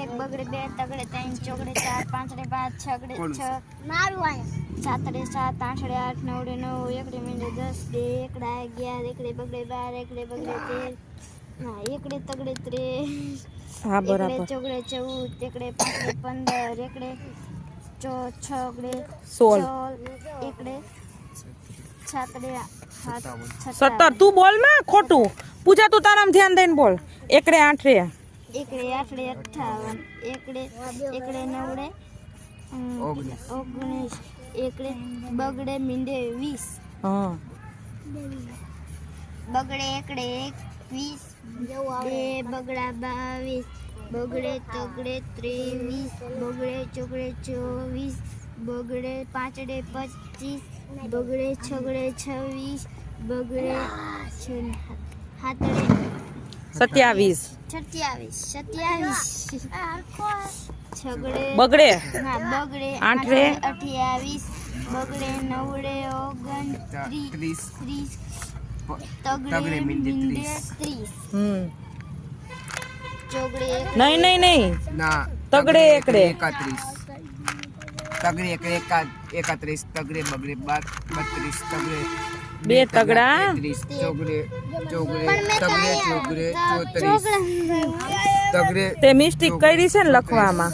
એક બગડે બે તગડે ત્રણ ચોગડે ચાર પાંચડે પાંચ છગડે છ સાતડે સાત આઠડે આઠ નવડે નવ એકડે મીંડે 10 બે એકડા 11 એકડે બગડે 12 એકડે બગડે 13 ના એકડે તગડે 13 હા બરાબર ચોગડે 14 એકડે પાંચડે 15 એકડે છગડે 16 એકડે સાતડે 17 તું બોલ માં ખોટું પૂજા તું તારામ ધ્યાન દઈને બોલ એકડે આઠડે એકડે આઠડે 58 એકડે નવડે 19 એકડે બગડે મીંડે 20 હા બગડે એકડે 21 બે બગડા 22 બગડે તગડે 23 બગડે ચોગડે 24 બગડે પાંચડે 25 બગડે છગડે 26 બગડે હાથડે 27 છગડે બગડે આઠડે 28 બગડે નવડે 29 તગડે મીંડે 30 ચોગડે નહીં ના તગડે એકડે 31 તગડે એકડે 31 તગડે બગડે 32 તગડે બે તગડા 33 ચોગડે તગડે ચોગડે 34 તગડે તે મિસ્ટેક કરી છે ને લખવામાં